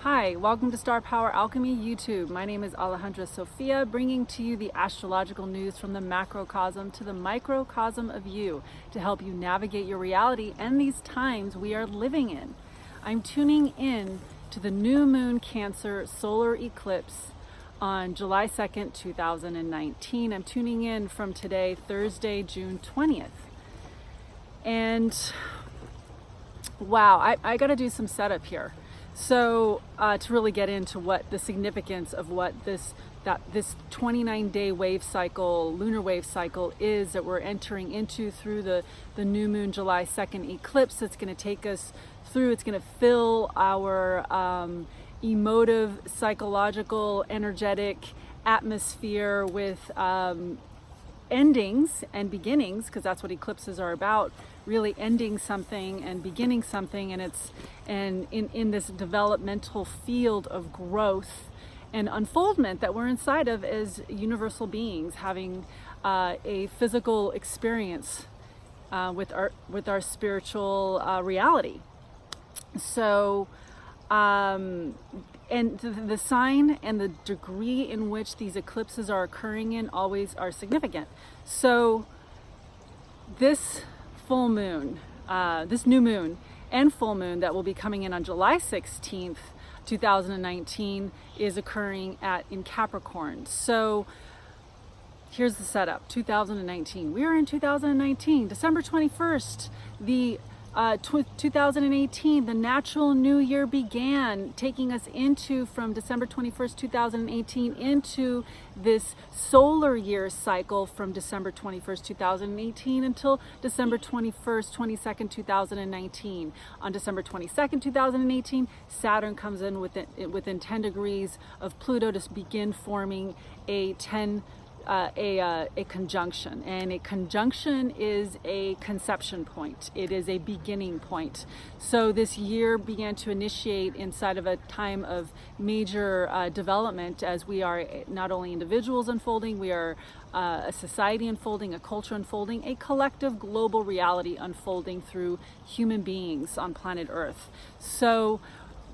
Hi, welcome to Star Power Alchemy YouTube. My name is Alejandra Sofia, bringing to you the astrological news from the macrocosm to the microcosm of you to help you navigate your reality and these times we are living in. I'm tuning in to the new moon Cancer solar eclipse on July 2nd, 2019. I'm tuning in from today, Thursday, June 20th. And wow, I got to do some setup here. So to really get into what the significance of what this 29-day wave cycle, lunar wave cycle is that we're entering into through the new moon July 2nd eclipse. It's going to take us through, it's going to fill our emotive, psychological, energetic atmosphere with endings and beginnings, because that's what eclipses are about, really ending something and beginning something, and in this developmental field of growth and unfoldment that we're inside of as universal beings, having a physical experience with our spiritual reality. So and the sign and the degree in which these eclipses are occurring in always are significant. So this full moon, this new moon and full moon that will be coming in on July 16th, 2019 is occurring in Capricorn. So here's the setup. 2019. We are in 2019. December 21st, 2018, the natural new year began, taking us from December 21st, 2018 into this solar year cycle from December 21st, 2018 until December 22nd, 2019. On December 22nd, 2018, Saturn comes in within 10 degrees of Pluto to begin forming a conjunction, and a conjunction is a conception point. It is a beginning point. So this year began to initiate inside of a time of major development, as we are not only individuals unfolding, we are a society unfolding, a culture unfolding, a collective global reality unfolding through human beings on planet Earth. So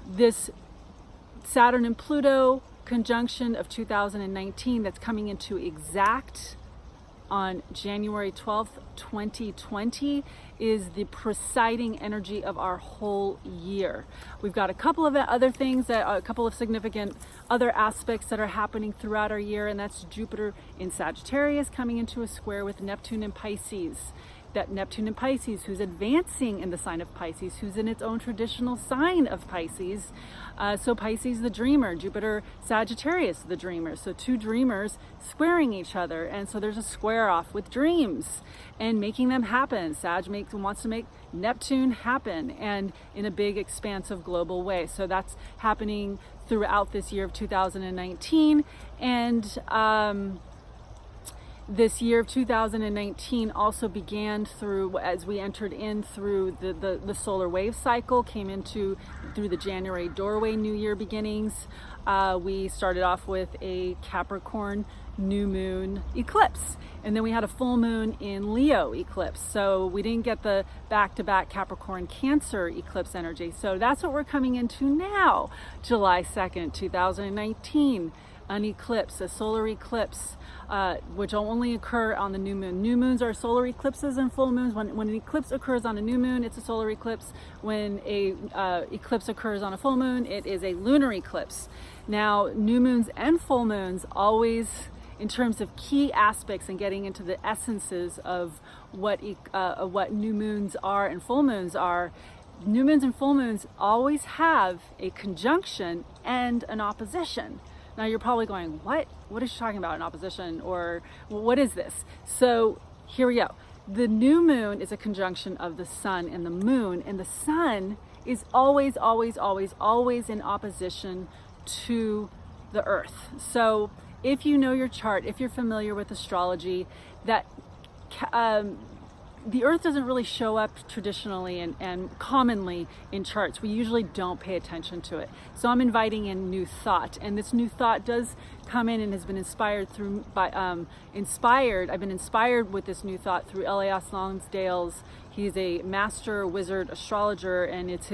this Saturn and Pluto conjunction of 2019 that's coming into exact on January 12th, 2020 is the presiding energy of our whole year. We've got a couple of other things, a couple of significant other aspects that are happening throughout our year, and that's Jupiter in Sagittarius coming into a square with Neptune in Pisces. That Neptune in Pisces, who's advancing in the sign of Pisces, who's in its own traditional sign of Pisces. So Pisces, the dreamer, Jupiter, Sagittarius, the dreamer. So two dreamers squaring each other. And so there's a square off with dreams and making them happen. Sag wants to make Neptune happen, and in a big expansive global way. So that's happening throughout this year of 2019. And this year of 2019 also began as we entered in through the solar wave cycle, came through the January doorway new year beginnings. We started off with a Capricorn new moon eclipse, and then we had a full moon in Leo eclipse. So we didn't get the back-to-back Capricorn Cancer eclipse energy. So that's what we're coming into now, July 2nd, 2019. An eclipse, a solar eclipse, which will only occur on the new moon. New moons are solar eclipses and full moons. When an eclipse occurs on a new moon, it's a solar eclipse. When a eclipse occurs on a full moon, it is a lunar eclipse. Now, new moons and full moons always, in terms of key aspects and getting into the essences of what new moons are and full moons are, new moons and full moons always have a conjunction and an opposition. Now you're probably going, what is she talking about, an opposition, or what is this? So here we go. The new moon is a conjunction of the sun and the moon, and the sun is always, always, always, always in opposition to the earth. So if you know your chart, if you're familiar with astrology, that the Earth doesn't really show up traditionally and commonly in charts. We usually don't pay attention to it. So I'm inviting in new thought, and this new thought does come in and has been inspired I've been inspired with this new thought through Elias Lonsdale's. He's a master wizard astrologer, and it's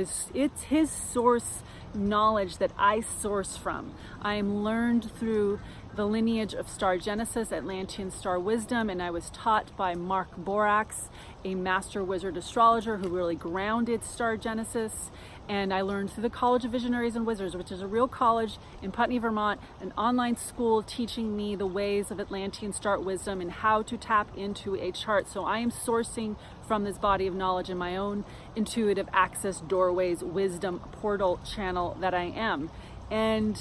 his source knowledge that I source from. I am learned through the lineage of star genesis, Atlantean star wisdom, and I was taught by Mark Borax, a master wizard astrologer who really grounded star genesis. And I learned through the College of Visionaries and Wizards, which is a real college in Putney, Vermont, an online school teaching me the ways of Atlantean star wisdom and how to tap into a chart. So I am sourcing from this body of knowledge in my own intuitive access doorways, wisdom portal channel that I am. And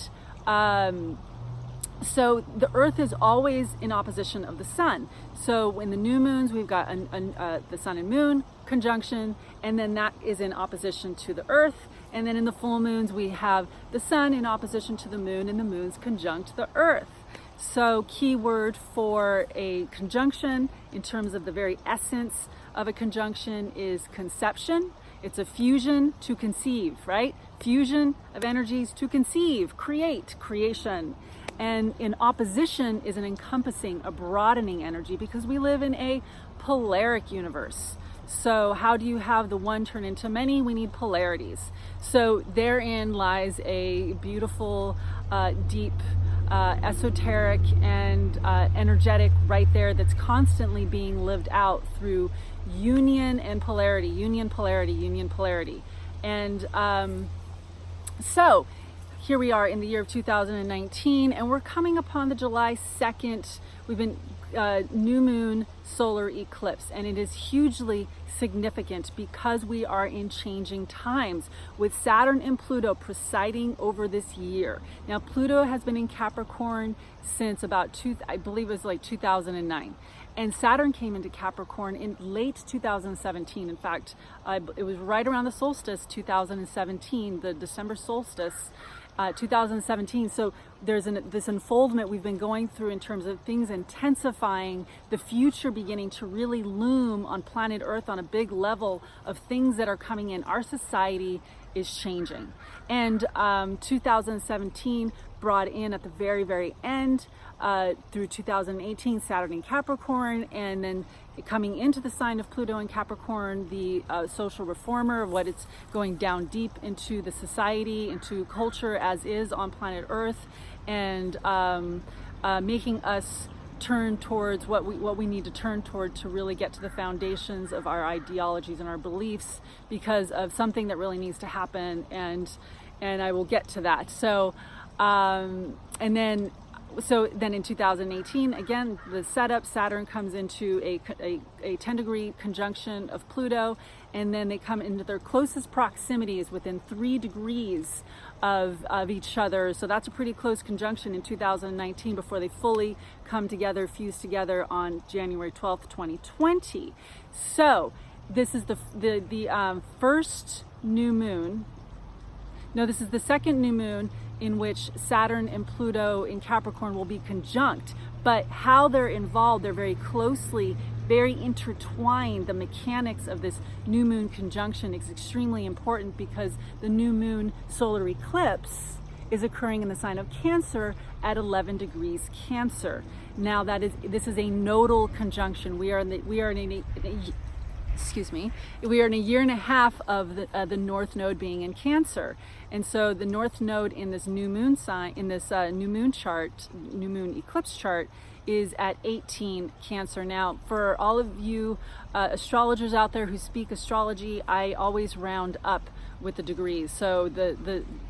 so the Earth is always in opposition of the Sun. So in the new moons, we've got the Sun and Moon conjunction, and then that is in opposition to the Earth. And then in the full moons, we have the Sun in opposition to the Moon, and the moons conjunct the Earth. So key word for a conjunction in terms of the very essence of a conjunction is conception. It's a fusion to conceive, right? Fusion of energies to conceive, create, creation. And in opposition is an encompassing, a broadening energy, because we live in a polaric universe. So how do you have the one turn into many? We need polarities. So therein lies a beautiful, deep, esoteric and energetic right there that's constantly being lived out through union and polarity, union, polarity, union, polarity. And so here we are in the year of 2019, and we're coming upon the July 2nd. We've been new moon solar eclipse, and it is hugely significant because we are in changing times with Saturn and Pluto presiding over this year. Now Pluto has been in Capricorn since about I believe it was like 2009, and Saturn came into Capricorn in late 2017. In fact, it was right around the solstice 2017, the December solstice 2017. So there's this unfoldment we've been going through in terms of things intensifying, the future beginning to really loom on planet Earth on a big level of things that are coming in. Our society is changing. And 2017 brought in at the very, very end through 2018, Saturn in Capricorn, and then coming into the sign of Pluto in Capricorn, the social reformer of what it's going down deep into the society, into culture as is on planet Earth, and making us turn towards what we need to turn toward to really get to the foundations of our ideologies and our beliefs, because of something that really needs to happen, and I will get to that. So so then in 2018, again, the setup, Saturn comes into a 10 degree conjunction of Pluto, and then they come into their closest proximities within 3 degrees of each other. So that's a pretty close conjunction in 2019 before they fully come together, fuse together on January 12th, 2020. So this is the first new moon. No, this is the second new moon in which Saturn and Pluto in Capricorn will be conjunct. But how they're involved, they're very closely, very intertwined. The mechanics of this new moon conjunction is extremely important, because the new moon solar eclipse is occurring in the sign of Cancer at 11 degrees Cancer. Now this is a nodal conjunction. We are in a year and a half of the North Node being in Cancer, and so the North Node in this new moon sign, in this new moon eclipse chart, is at 18 Cancer. Now, for all of you astrologers out there who speak astrology, I always round up with the degrees. So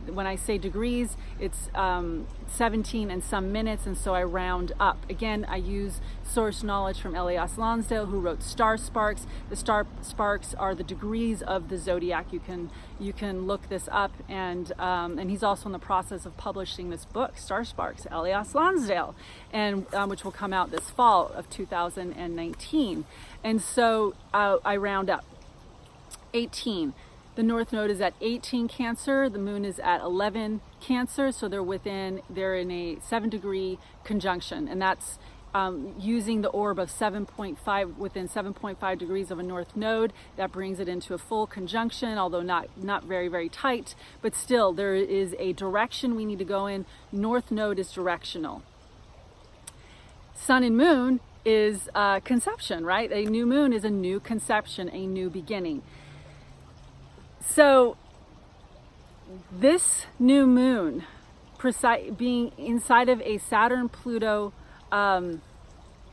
when I say degrees, it's 17 and some minutes, and so I round up. Again, I use source knowledge from Elias Lonsdale, who wrote Star Sparks. The Star Sparks are the degrees of the zodiac. You can look this up, and he's also in the process of publishing this book, Star Sparks, Elias Lonsdale, and which will come out this fall of 2019. And so I round up 18. The North Node is at 18 Cancer, the moon is at 11 Cancer, so they're in a 7 degree conjunction, and that's using the orb of 7.5 within 7.5 degrees of a north node. That brings it into a full conjunction, although not very, very tight, but still there is a direction we need to go in. North node is directional. Sun and moon is conception, right? A new moon is a new conception, a new beginning. So this new moon, being inside of a Saturn-Pluto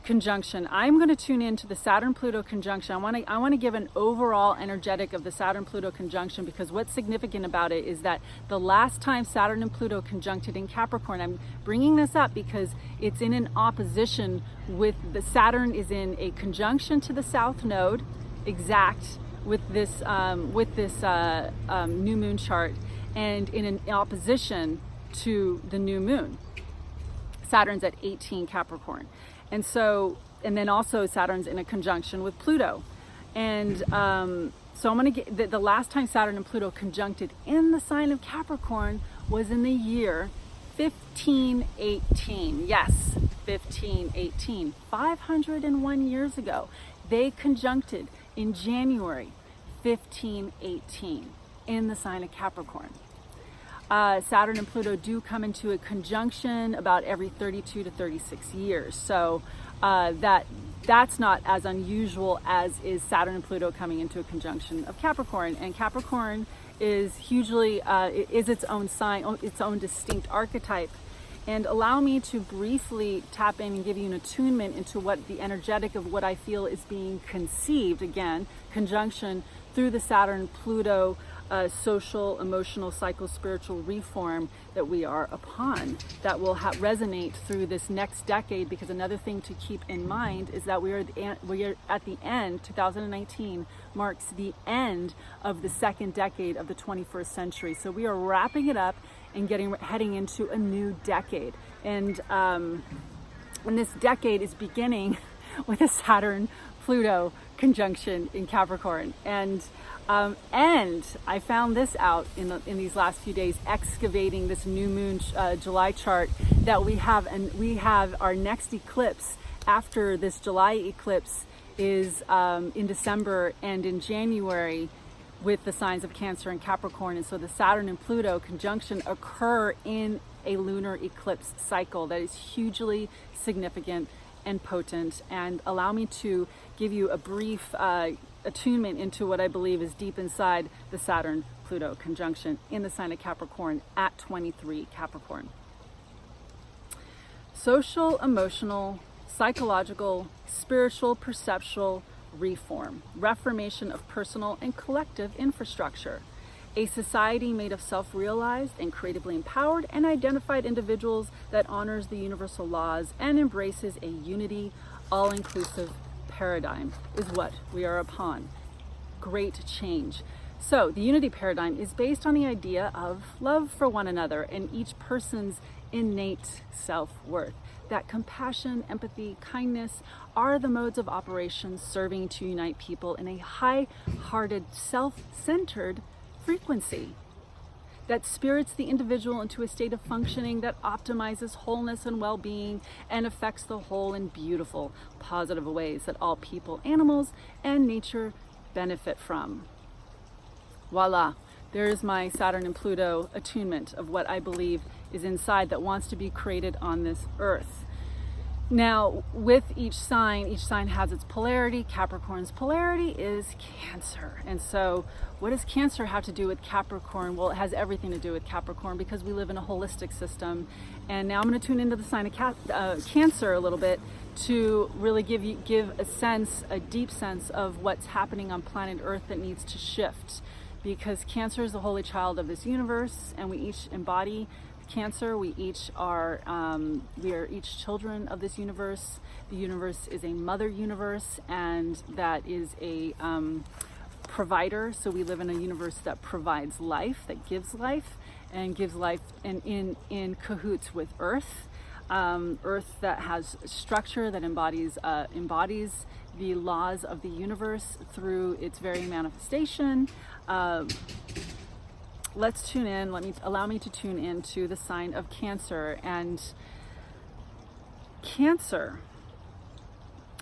conjunction, I'm going to tune into the Saturn-Pluto conjunction. I want to give an overall energetic of the Saturn-Pluto conjunction, because what's significant about it is that the last time Saturn and Pluto conjuncted in Capricorn, I'm bringing this up because it's in an opposition with the Saturn is in a conjunction to the South Node, exact with this new moon chart, and in an opposition to the new moon. Saturn's at 18 Capricorn. And then also Saturn's in a conjunction with Pluto. And so I'm going to get the last time Saturn and Pluto conjuncted in the sign of Capricorn was in the year 1518. Yes, 1518. 501 years ago. They conjuncted in January 1518 in the sign of Capricorn. Saturn and Pluto do come into a conjunction about every 32 to 36 years. So that's not as unusual as is Saturn and Pluto coming into a conjunction of Capricorn. And Capricorn is hugely, is its own sign, its own distinct archetype. And allow me to briefly tap in and give you an attunement into what the energetic of what I feel is being conceived, again, conjunction through the Saturn-Pluto social, emotional, psycho-spiritual reform that we are upon, that will resonate through this next decade. Because another thing to keep in mind is that we are at the end. 2019 marks the end of the second decade of the 21st century. So we are wrapping it up and heading into a new decade. And this decade is beginning with a Saturn-Pluto conjunction in Capricorn. And I found this out in these last few days, excavating this new moon July chart, that we have our next eclipse after this July eclipse is in December and in January with the signs of Cancer and Capricorn. And so the Saturn and Pluto conjunction occur in a lunar eclipse cycle that is hugely significant and potent. And allow me to give you a brief attunement into what I believe is deep inside the Saturn-Pluto conjunction in the sign of Capricorn at 23 Capricorn. Social, emotional, psychological, spiritual, perceptual reform, reformation of personal and collective infrastructure, a society made of self-realized and creatively empowered and identified individuals that honors the universal laws and embraces a unity, all-inclusive paradigm is what we are upon. Great change. So the unity paradigm is based on the idea of love for one another and each person's innate self-worth. That compassion, empathy, kindness are the modes of operation serving to unite people in a high-hearted, self-centered frequency that spirits the individual into a state of functioning that optimizes wholeness and well-being and affects the whole in beautiful, positive ways that all people, animals, and nature benefit from. Voila, there is my Saturn and Pluto attunement of what I believe is inside that wants to be created on this earth. Now, with each sign has its polarity. Capricorn's polarity is Cancer. And so what does Cancer have to do with Capricorn? Well, it has everything to do with Capricorn because we live in a holistic system. And now I'm going to tune into the sign of Cancer a little bit to really give a deep sense of what's happening on planet Earth that needs to shift. Because Cancer is the holy child of this universe, and we each embody Cancer. We are each children of this universe. The universe is a mother universe, and that is a provider. So we live in a universe that provides life, that gives life, and in cahoots with Earth. Earth that has structure, that embodies the laws of the universe through its very manifestation. Let's tune in. Allow me to tune into the sign of Cancer. And Cancer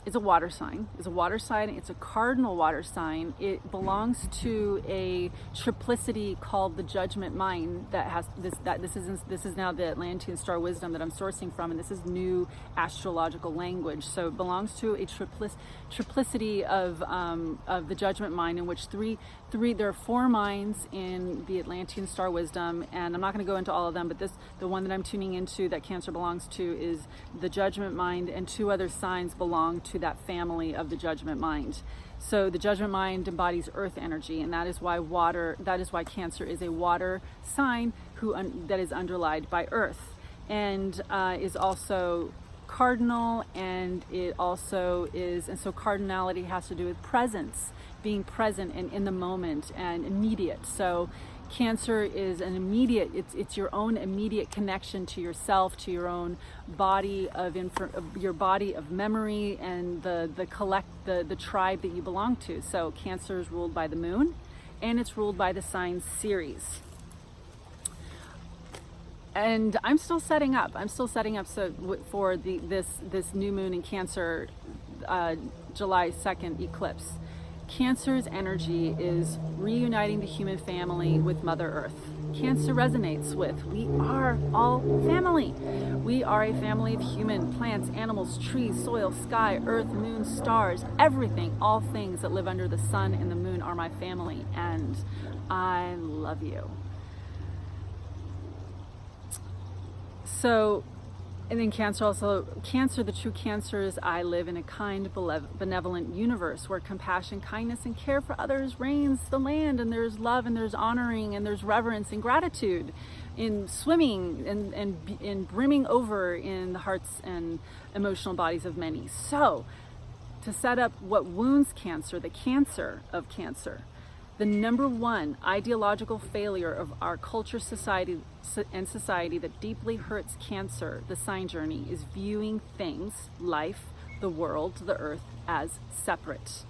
is a water sign. It's a water sign. It's a cardinal water sign. It belongs to a triplicity called the Judgment Mind. That has this is now the Atlantean star wisdom that I'm sourcing from, and this is new astrological language. So it belongs to a triplicity of the Judgment Mind, in which there are 4 minds in the Atlantean star wisdom, and I'm not going to go into all of them, but the one that I'm tuning into that Cancer belongs to is the Judgment Mind, and 2 other signs belong to that family of the Judgment Mind. So the Judgment Mind embodies earth energy, and that is why Cancer is a water sign that is underlined by earth, and is also cardinal, and it also is, and so cardinality has to do with presence, being present and in the moment and immediate. So Cancer is an immediate, it's your own immediate connection to yourself, to your own body of your body of memory, and the tribe that you belong to. So Cancer is ruled by the moon, and it's ruled by the sign Ceres. And I'm still setting up for this new moon in Cancer, July 2nd eclipse. Cancer's energy is reuniting the human family with Mother Earth. Cancer resonates with, we are all family. We are a family of human, plants, animals, trees, soil, sky, earth, moon, stars, everything, all things that live under the sun and the moon are my family, and I love you. So, and then Cancer, the true Cancer is, I live in a kind, benevolent universe where compassion, kindness, and care for others reigns the land, and there's love, and there's honoring, and there's reverence and gratitude in swimming and brimming over in the hearts and emotional bodies of many. So, to set up what wounds Cancer, the cancer of Cancer, the number one ideological failure of our culture, society that deeply hurts Cancer, the sign journey, is viewing things, life, the world, the earth, as separate,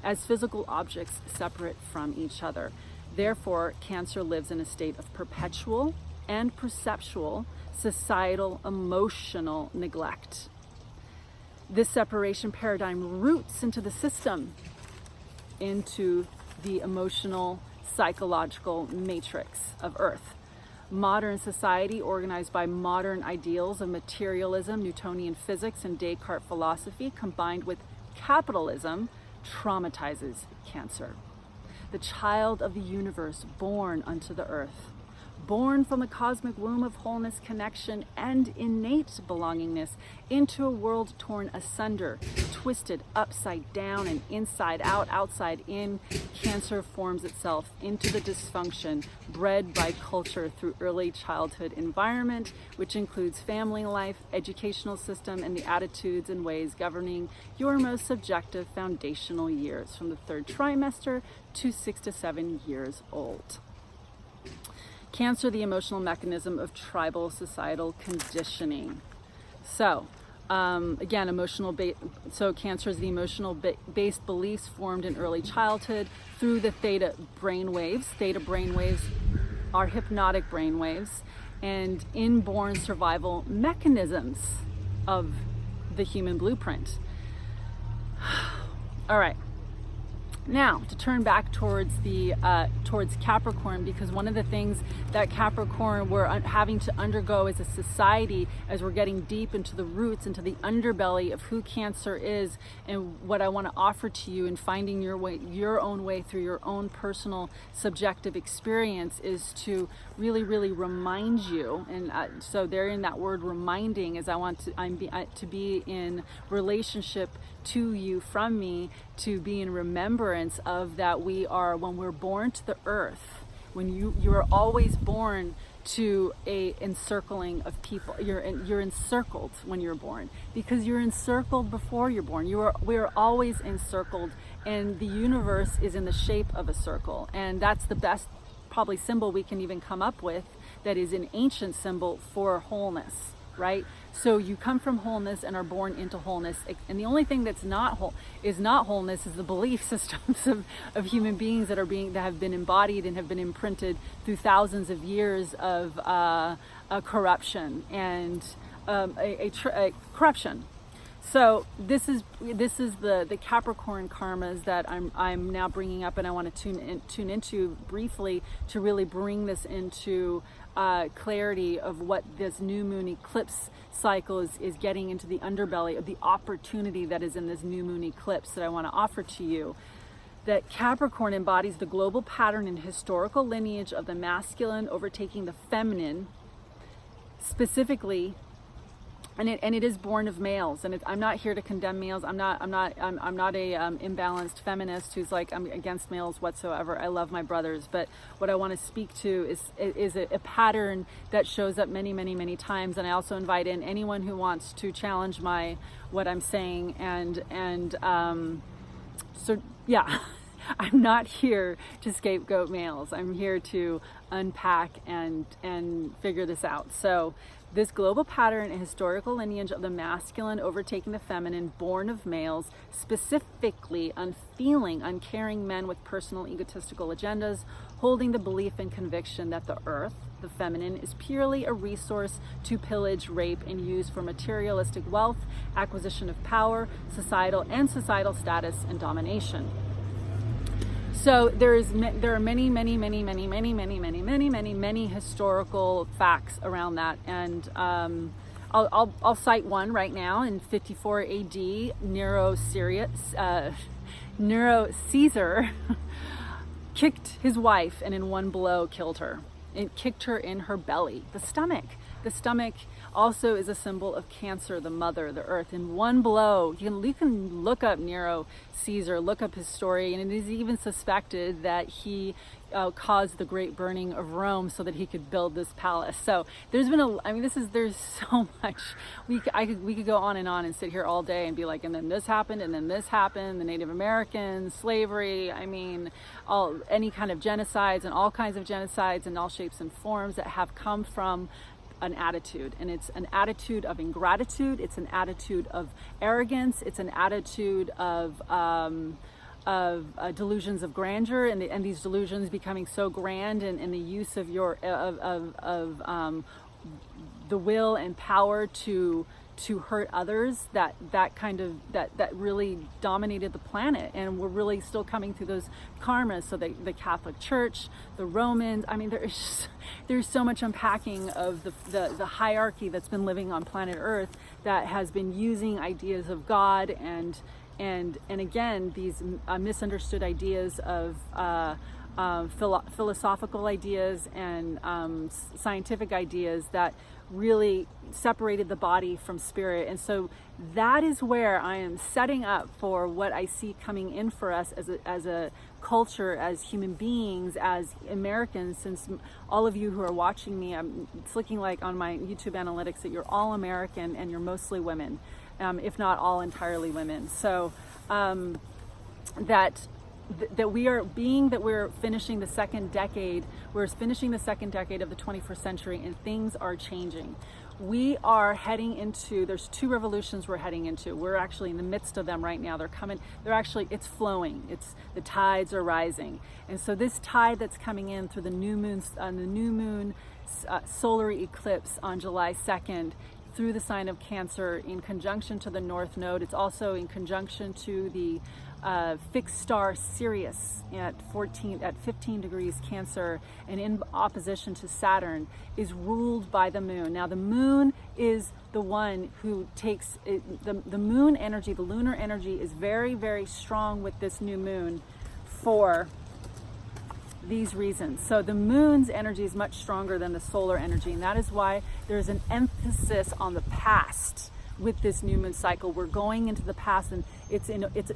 as physical objects separate from each other. Therefore, Cancer lives in a state of perpetual and perceptual societal emotional neglect. This separation paradigm roots into the system, into the emotional, psychological matrix of Earth. Modern society, organized by modern ideals of materialism, Newtonian physics, and Descartes philosophy, combined with capitalism, traumatizes Cancer. The child of the universe, born unto the earth, born from the cosmic womb of wholeness, connection, and innate belongingness, into a world torn asunder, twisted upside down and inside out, outside in, Cancer forms itself into the dysfunction bred by culture through early childhood environment, which includes family life, educational system, and the attitudes and ways governing your most subjective foundational years, from the 3rd trimester to 6 to 7 years old. Cancer, the emotional mechanism of tribal societal conditioning. So, again, so Cancer is the emotional based beliefs formed in early childhood through the theta brainwaves. Theta brainwaves are hypnotic brainwaves and inborn survival mechanisms of the human blueprint. All right. Now, to turn back towards Capricorn, because one of the things that Capricorn we're having to undergo as a society, as we're getting deep into the roots, into the underbelly of who Cancer is, and what I want to offer to you in finding your own way through your own personal subjective experience, is to really, really remind you. And so therein that word reminding is, I want to be in relationship to you from me, to be in remembrance of that we are, when we're born to the earth, when you are always born to a encircling of people. You're encircled when you're born, because you're encircled before you're born. We are always encircled, and the universe is in the shape of a circle, and that's the best probably symbol we can even come up with, that is an ancient symbol for wholeness, right? So you come from wholeness and are born into wholeness, and the only thing that's not wholeness is the belief systems of human beings that have been embodied and have been imprinted through thousands of years of corruption and corruption. So this is the Capricorn karmas that I'm now bringing up, and I want to tune into briefly to really bring this into clarity of what this new moon eclipse cycle is getting into the underbelly of the opportunity that is in this new moon eclipse that I want to offer to you. That Capricorn embodies the global pattern and historical lineage of the masculine overtaking the feminine, specifically. And it is born of males, and I'm not here to condemn males. I'm not a imbalanced feminist who's like, I'm against males whatsoever. I love my brothers, but what I want to speak to is a pattern that shows up many, many, many times. And I also invite in anyone who wants to challenge what I'm saying. So yeah, I'm not here to scapegoat males. I'm here to unpack and figure this out. So this global pattern and historical lineage of the masculine overtaking the feminine, born of males, specifically unfeeling, uncaring men with personal egotistical agendas, holding the belief and conviction that the earth, the feminine, is purely a resource to pillage, rape, and use for materialistic wealth, acquisition of power, societal status, and domination. So there are many historical facts around that, and I'll cite one right now. In 54 AD, Nero Caesar kicked his wife and in one blow killed her. It kicked her in her belly, the stomach. The stomach also is a symbol of Cancer, the mother, the earth. In one blow, you can look up Nero Caesar, look up his story, and it is even suspected that he caused the great burning of Rome so that he could build this palace. So there's so much. We could go on and sit here all day and be like, and then this happened, and then this happened, the Native Americans, slavery, any kind of genocides and all kinds of genocides in all shapes and forms that have come from an attitude, and it's an attitude of ingratitude, it's an attitude of arrogance, it's an attitude of delusions of grandeur, and these delusions becoming so grand, and the use of the will and power to hurt others that really dominated the planet, and we're really still coming through those karmas. So the Catholic Church, the Romans, there's so much unpacking of the hierarchy that's been living on planet Earth that has been using ideas of God and again these misunderstood ideas of philosophical ideas and scientific ideas that really separated the body from spirit. And so that is where I am setting up for what I see coming in for us as a culture, as human beings, as Americans. Since all of you who are watching me, it's looking like on my YouTube analytics that you're all American and you're mostly women, if not all entirely women. So we're finishing the second decade. We're finishing the second decade of the 21st century, and things are changing. We are heading into, there's two revolutions we're heading into. We're actually in the midst of them right now. It's flowing. The tides are rising. And so this tide that's coming in through the new moon solar eclipse on July 2nd, through the sign of Cancer, in conjunction to the North Node. It's also in conjunction to the fixed star Sirius at 15 degrees Cancer, and in opposition to Saturn, is ruled by the moon. Now the moon is the one who takes the moon energy, the lunar energy is very, very strong with this new moon for these reasons. So the moon's energy is much stronger than the solar energy, and that is why there's an emphasis on the past with this new moon cycle. We're going into the past, and it's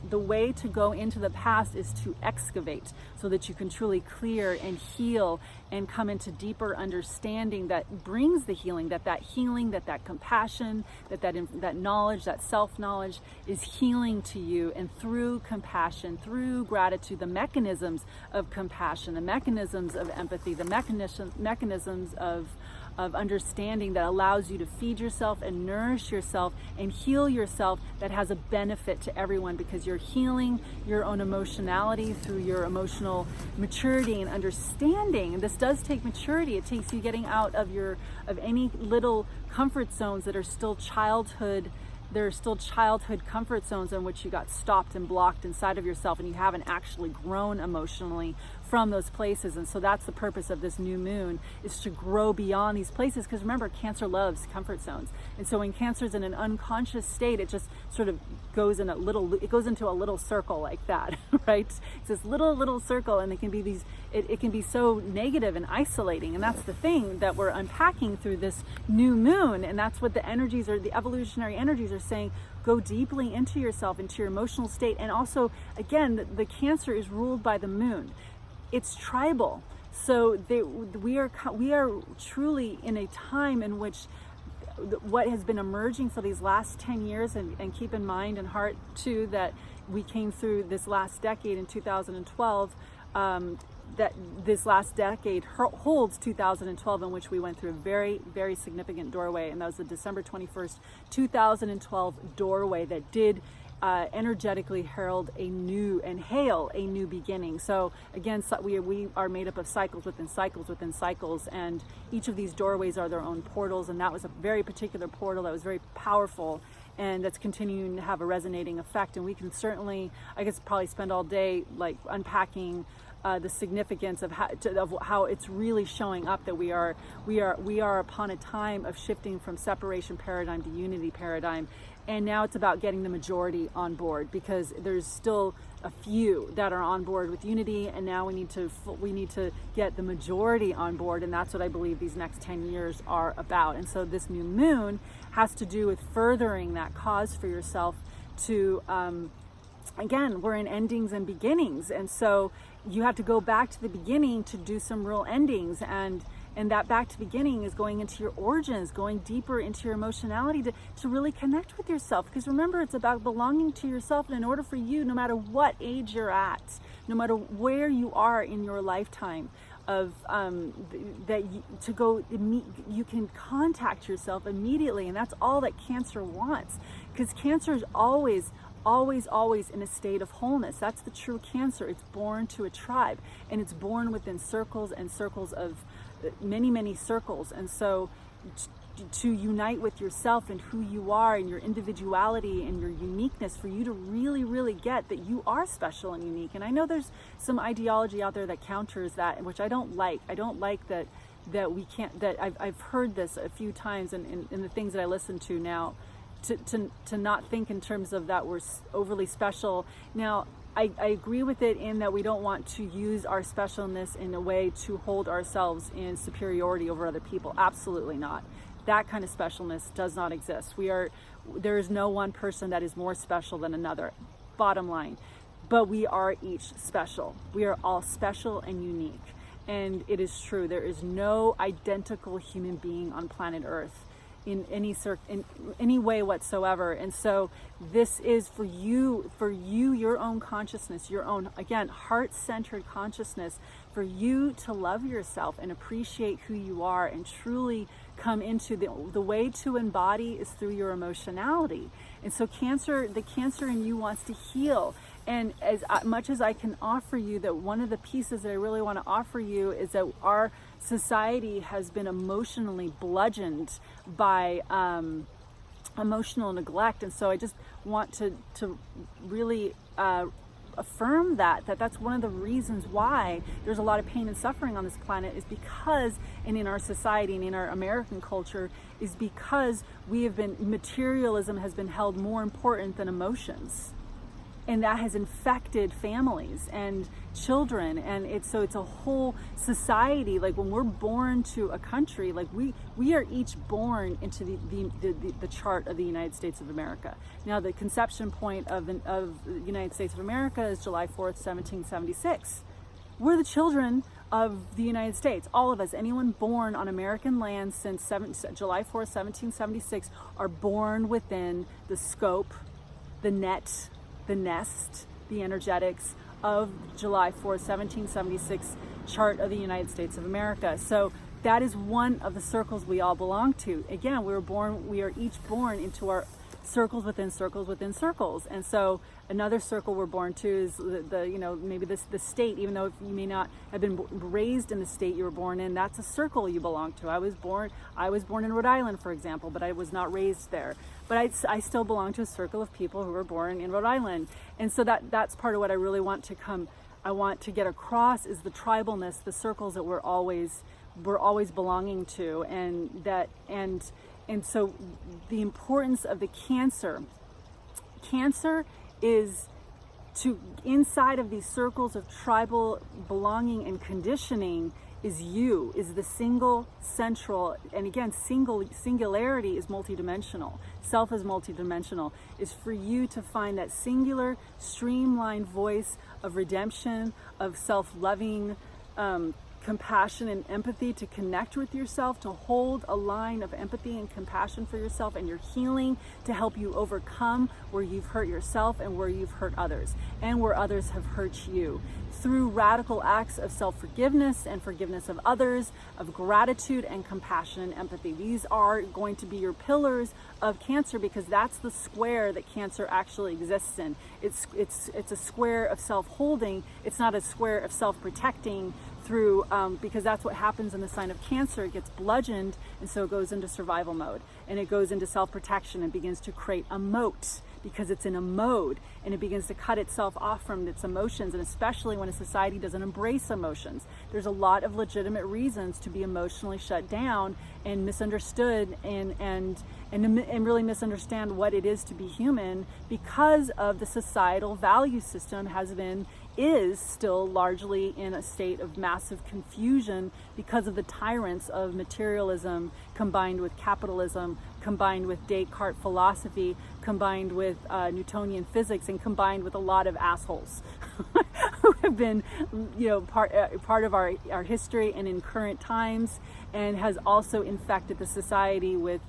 the way to go into the past is to excavate, so that you can truly clear and heal and come into deeper understanding that brings the healing, that compassion, that knowledge, that self-knowledge is healing to you. And through compassion, through gratitude, the mechanisms of compassion, the mechanisms of empathy, the mechanisms of understanding that allows you to feed yourself and nourish yourself and heal yourself, that has a benefit to everyone, because you're healing your own emotionality through your emotional maturity and understanding. And this does take maturity. It takes you getting out of any little comfort zones that are still childhood there are still childhood comfort zones in which you got stopped and blocked inside of yourself, and you haven't actually grown emotionally from those places. And so that's the purpose of this new moon, is to grow beyond these places. Because remember, Cancer loves comfort zones. And so when Cancer's in an unconscious state, it just sort of goes in it goes into a little circle like that, right? It's this little circle, and it can be it can be so negative and isolating. And that's the thing that we're unpacking through this new moon. And that's what the energies, or the evolutionary energies, are saying. Go deeply into yourself, into your emotional state. And also, again, the Cancer is ruled by the moon. It's tribal. So we are truly in a time in which what has been emerging for these last 10 years, and keep in mind and heart too that we came through this last decade in 2012, that this last decade holds 2012, in which we went through a very, very significant doorway, and that was the December 21st, 2012 doorway that did energetically herald a new beginning. So again, we are made up of cycles within cycles within cycles, and each of these doorways are their own portals, and that was a very particular portal that was very powerful, and that's continuing to have a resonating effect. And we can certainly, I guess, probably spend all day like unpacking the significance of how it's really showing up that we are upon a time of shifting from separation paradigm to unity paradigm. And now it's about getting the majority on board, because there's still a few that are on board with unity, and now we need to get the majority on board, and that's what I believe these next 10 years are about. And so this new moon has to do with furthering that cause for yourself to again, we're in endings and beginnings, and so you have to go back to the beginning to do some real endings, and that back to beginning is going into your origins, going deeper into your emotionality to really connect with yourself. Because remember, it's about belonging to yourself, and in order for you, no matter what age you're at, no matter where you are in your lifetime, you can contact yourself immediately, and that's all that Cancer wants, because Cancer is always in a state of wholeness. That's the true Cancer. It's born to a tribe, and it's born within circles and circles of many circles. And so to unite with yourself and who you are and your individuality and your uniqueness, for you to really get that you are special and unique. And I know there's some ideology out there that counters that, which I don't like. I don't like that we can't, that I've heard this a few times in the things that I listen to now, to not think in terms of that we're overly special. Now, I agree with it in that we don't want to use our specialness in a way to hold ourselves in superiority over other people. Absolutely not. That kind of specialness does not exist. There is no one person that is more special than another, bottom line. But we are each special. We are all special and unique. And it is true, there is no identical human being on planet Earth in any way whatsoever. And so this is for you, your own consciousness, your own, again, heart-centered consciousness, for you to love yourself and appreciate who you are, and truly come into the way to embody is through your emotionality. And so the Cancer in you wants to heal. And as much as I can offer you, that one of the pieces that I really want to offer you is that our society has been emotionally bludgeoned by emotional neglect. And so I just want to really affirm that's one of the reasons why there's a lot of pain and suffering on this planet, is because, and in our society and in our American culture, is because materialism has been held more important than emotions. And that has infected families and children, and it's a whole society. Like when we're born to a country, like we are each born into the chart of the United States of America. Now, the conception point of the United States of America is July 4th, 1776. We're the children of the United States. All of us, anyone born on American land since July 4th, 1776, are born within the scope, the net, the nest, the energetics of July 4th, 1776 chart of the United States of America. So that is one of the circles we all belong to. Again, we are each born into our circles within circles within circles. And so another circle we're born to is maybe the state, even though you may not have been raised in the state you were born in, that's a circle you belong to. I was born in Rhode Island, for example, but I was not raised there. But I still belong to a circle of people who were born in Rhode Island. And so that's part of what I really want to get across is the tribalness, the circles that we're always belonging to, and so the importance of the Cancer is to, inside of these circles of tribal belonging and conditioning, is the single central, and again, singularity is multidimensional. Self is multidimensional, is for you to find that singular, streamlined voice of redemption, of self-loving, compassion and empathy, to connect with yourself, to hold a line of empathy and compassion for yourself and your healing, to help you overcome where you've hurt yourself and where you've hurt others and where others have hurt you, through radical acts of self-forgiveness and forgiveness of others, of gratitude and compassion and empathy. These are going to be your pillars of Cancer, because that's the square that Cancer actually exists in. It's a square of self-holding. It's not a square of self-protecting, through because that's what happens in the sign of Cancer. It gets bludgeoned, and so it goes into survival mode, and it goes into self-protection and begins to create a moat, because it's in a mode, and it begins to cut itself off from its emotions. And especially when a society doesn't embrace emotions, there's a lot of legitimate reasons to be emotionally shut down and misunderstood, and really misunderstand what it is to be human, because of the societal value system is still largely in a state of massive confusion, because of the tyrants of materialism combined with capitalism, combined with Descartes philosophy, combined with Newtonian physics, and combined with a lot of assholes who have been, part of our history and in current times, and has also infected the society with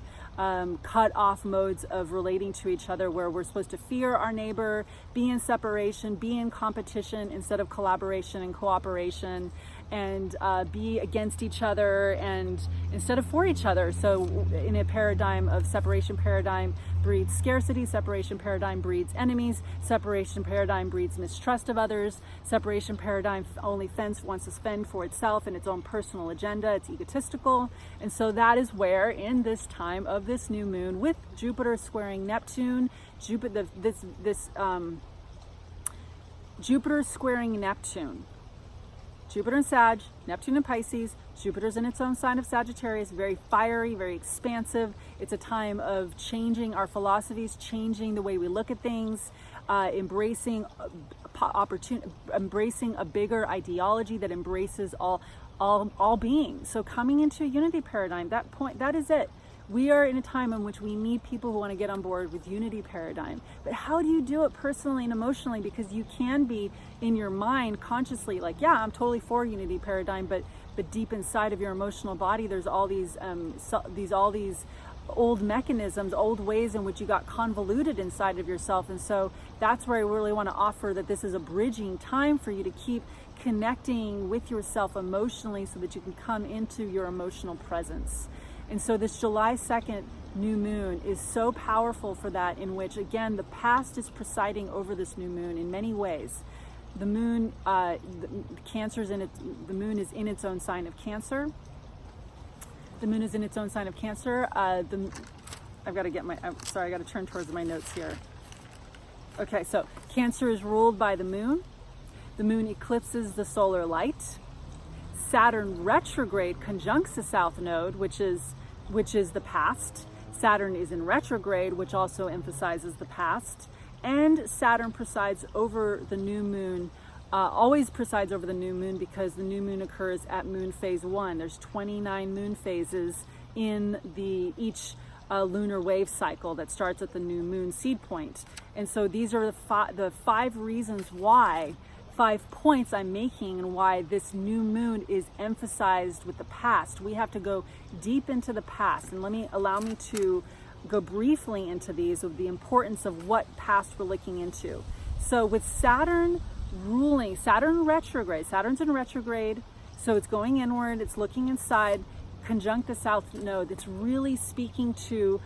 cut off modes of relating to each other, where we're supposed to fear our neighbor, be in separation, be in competition instead of collaboration and cooperation, and be against each other and instead of for each other. So in a paradigm of separation, paradigm breeds scarcity, separation paradigm breeds enemies, separation paradigm breeds mistrust of others, separation paradigm only wants to fend for itself and its own personal agenda. It's egotistical. And so that is where, in this time of this new moon, with Jupiter squaring Neptune, Jupiter squaring Neptune, Jupiter in Sag, Neptune in Pisces, Jupiter's in its own sign of Sagittarius, very fiery, very expansive. It's a time of changing our philosophies, changing the way we look at things, embracing a bigger ideology that embraces all beings. So coming into a unity paradigm, that is it. We are in a time in which we need people who want to get on board with unity paradigm. But how do you do it personally and emotionally? Because you can be in your mind consciously like, yeah, I'm totally for unity paradigm, but deep inside of your emotional body, there's all these old mechanisms, old ways in which you got convoluted inside of yourself. And so that's where I really want to offer that this is a bridging time for you to keep connecting with yourself emotionally, so that you can come into your emotional presence. And so this July 2nd new moon is so powerful for that, in which, again, the past is presiding over this new moon in many ways. The moon, the moon is in its own sign of Cancer. The moon is in its own sign of Cancer. I've got to turn towards my notes here. Okay, so Cancer is ruled by the moon. The moon eclipses the solar light. Saturn retrograde conjuncts the South Node, which is the past. Saturn is in retrograde, which also emphasizes the past. And Saturn presides over the new moon, always presides over the new moon, because the new moon occurs at moon phase 1. There's 29 moon phases in each lunar wave cycle that starts at the new moon seed point. And so these are the 5 reasons why, 5 points I'm making, and why this new moon is emphasized with the past. We have to go deep into the past, and allow me to go briefly into these, of the importance of what past we're looking into. So with Saturn ruling, Saturn's in retrograde, so it's going inward, it's looking inside, conjunct the South Node. It's really speaking to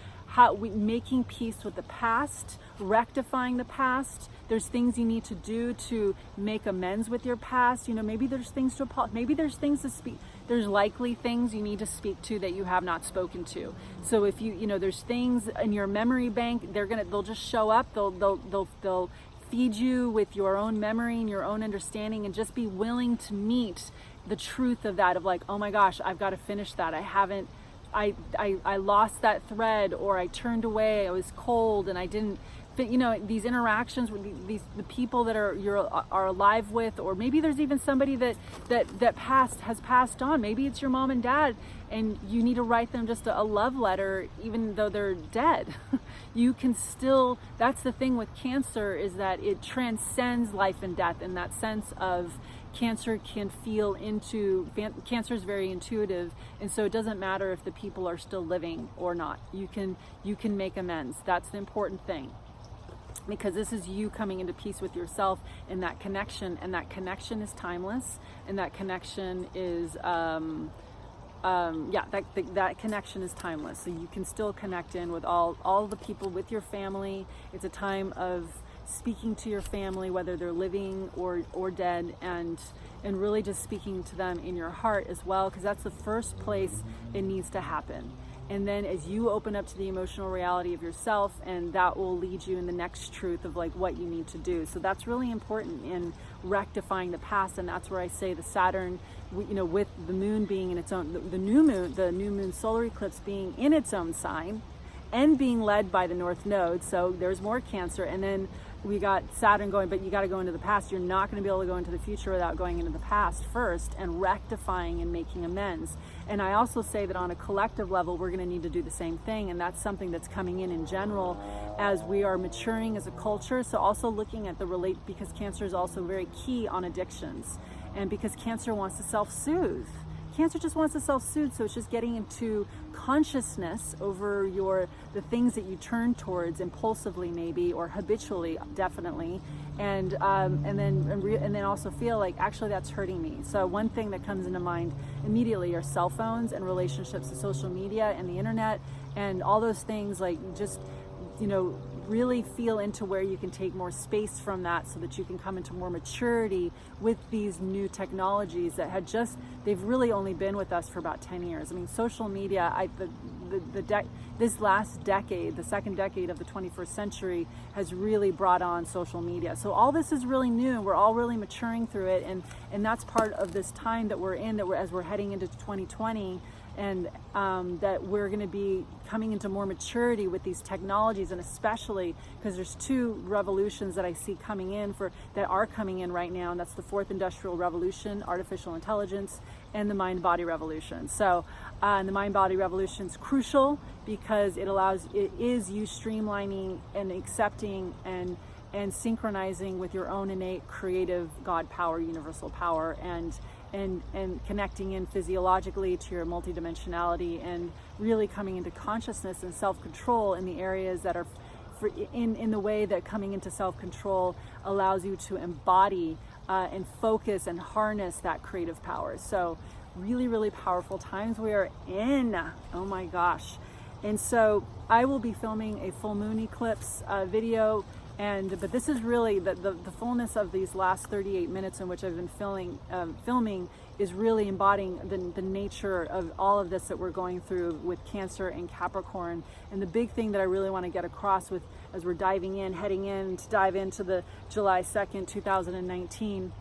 making peace with the past, rectifying the past. There's things you need to do to make amends with your past. You know, maybe there's things to apologize. Maybe there's things to speak. There's likely things you need to speak to that you have not spoken to. So if you know, there's things in your memory bank, they'll just show up. They'll feed you with your own memory and your own understanding, and just be willing to meet the truth of that, of like, oh my gosh, I've got to finish that. I lost that thread, or I turned away, I was cold and I didn't fit, you know, these interactions with the people that are alive with, or maybe there's even somebody that has passed on. Maybe it's your mom and dad, and you need to write them just a love letter, even though they're dead. You can still, that's the thing with Cancer, is that it transcends life and death in that sense of Cancer can feel into, Cancer is very intuitive, and so it doesn't matter if the people are still living or not. You can make amends. That's the important thing, because this is you coming into peace with yourself and that connection is timeless, and that connection is that connection is timeless. So you can still connect in with all the people, with your family. It's a time of speaking to your family, whether they're living or dead, and really just speaking to them in your heart as well, because that's the first place it needs to happen. And then as you open up to the emotional reality of yourself, and that will lead you in the next truth of like what you need to do. So that's really important in rectifying the past. And that's where I say the Saturn, you know, with the moon being in its own, the new moon solar eclipse being in its own sign and being led by the North Node. So there's more Cancer. And then we got Saturn going, but you got to go into the past. You're not going to be able to go into the future without going into the past first and rectifying and making amends. And I also say that on a collective level, we're going to need to do the same thing. And that's something that's coming in general as we are maturing as a culture. So also looking at because Cancer is also very key on addictions. And because Cancer wants to self-soothe. Cancer just wants to self-soothe, so it's just getting into consciousness over the things that you turn towards impulsively, maybe, or habitually, definitely, and then also feel like, actually that's hurting me. So one thing that comes into mind immediately are cell phones and relationships to social media and the internet and all those things. Like, just, you know, really feel into where you can take more space from that, so that you can come into more maturity with these new technologies that they've really only been with us for about 10 years. I mean, social media, this last decade, the second decade of the 21st century, has really brought on social media. So all this is really new, and we're all really maturing through it, and that's part of this time that we're in, as we're heading into 2020. And that we're going to be coming into more maturity with these technologies, and especially because there's two revolutions that I see that are coming in right now, and that's the fourth industrial revolution, artificial intelligence, and the mind-body revolution. So the mind-body revolution is crucial because it is you streamlining and accepting and synchronizing with your own innate creative God power, universal power, and connecting in physiologically to your multidimensionality, and really coming into consciousness and self-control in the areas that are in the way that coming into self-control allows you to embody and focus and harness that creative power. So really, really powerful times we are in. Oh my gosh. And so I will be filming a full moon eclipse video. But this is really the fullness of these last 38 minutes in which I've been filming is really embodying the nature of all of this that we're going through with Cancer and Capricorn. And the big thing that I really want to get across as we're heading in to dive into the July 2nd, 2019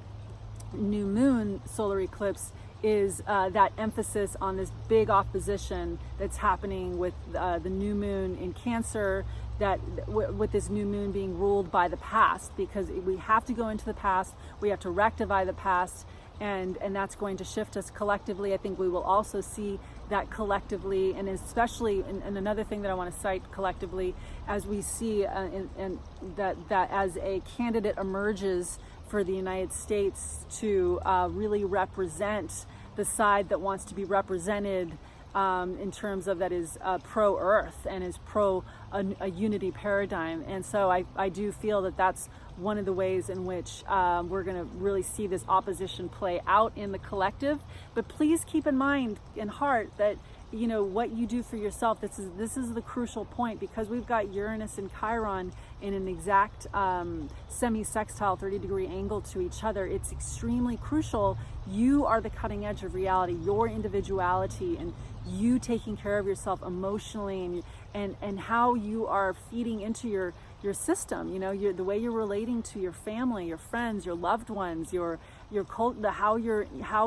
new moon solar eclipse is that emphasis on this big opposition that's happening with the new moon in Cancer, that with this new moon being ruled by the past, because we have to go into the past, we have to rectify the past, and that's going to shift us collectively. I think we will also see that collectively, and especially, and another thing that I want to cite collectively, as we see that as a candidate emerges for the United States to really represent the side that wants to be represented in terms of that is pro-earth and is pro a unity paradigm. And so I do feel that that's one of the ways in which we're going to really see this opposition play out in the collective. But please keep in mind, in heart, that you know, what you do for yourself. This is the crucial point, because we've got Uranus and Chiron in an exact semi-sextile 30-degree angle to each other. It's extremely crucial. You are the cutting edge of reality, your individuality, and you taking care of yourself emotionally, and how you are feeding into your system, you know, the way you're relating to your family, your friends, your loved ones, how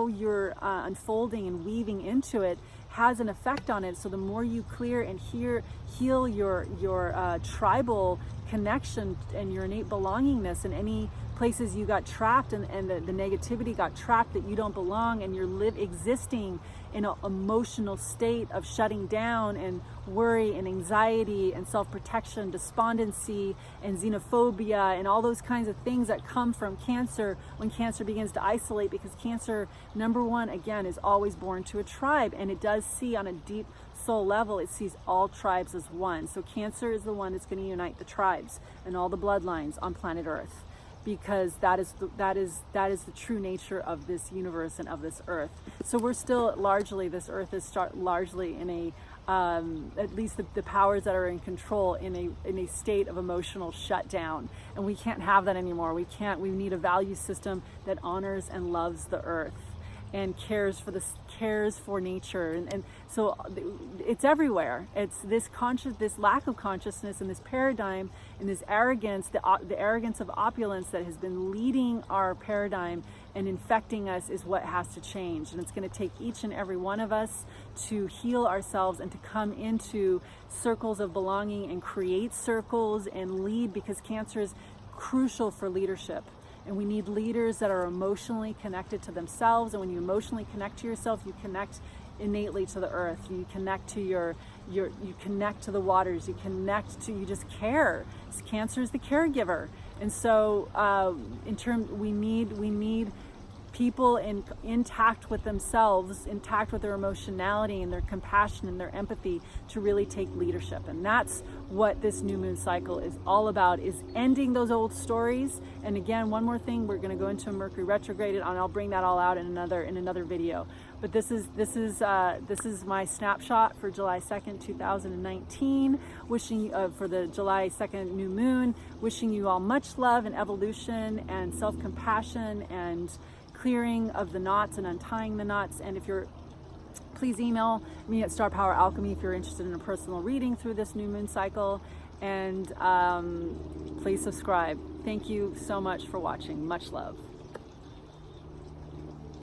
you're unfolding and weaving into it has an effect on it. So the more you clear and heal your tribal connection and your innate belongingness, and any places you got trapped and the negativity got trapped, that you don't belong, and you're existing in an emotional state of shutting down and worry and anxiety and self-protection, despondency and xenophobia, and all those kinds of things that come from Cancer when Cancer begins to isolate. Because Cancer, number one, again, is always born to a tribe, and it does see on a deep soul level, it sees all tribes as one. So Cancer is the one that's going to unite the tribes and all the bloodlines on planet Earth, because that is the true nature of this universe and of this Earth. So we're still largely, this Earth is largely in a at least the powers that are in control in a state of emotional shutdown, and we can't have that anymore. We need a value system that honors and loves the Earth and cares for nature, and so it's everywhere. It's this lack of consciousness and this paradigm and this arrogance, the arrogance of opulence that has been leading our paradigm and infecting us, is what has to change. And it's going to take each and every one of us to heal ourselves and to come into circles of belonging and create circles and lead, because Cancer is crucial for leadership. And we need leaders that are emotionally connected to themselves. And when you emotionally connect to yourself, you connect innately to the earth. You connect to you connect to the waters. You just care. Cancer is the caregiver. And so we need people intact with themselves, intact with their emotionality and their compassion and their empathy to really take leadership. And that's what this new moon cycle is all about, is ending those old stories. And again, one more thing, we're going to go into a Mercury retrograde, and I'll bring that all out in another video. But this is my snapshot for July 2nd, 2019. Wishing for the July 2nd new moon. Wishing you all much love and evolution and self-compassion and clearing of the knots and untying the knots. And please email me at Star Power Alchemy if you're interested in a personal reading through this new moon cycle. And please subscribe. Thank you so much for watching. Much love.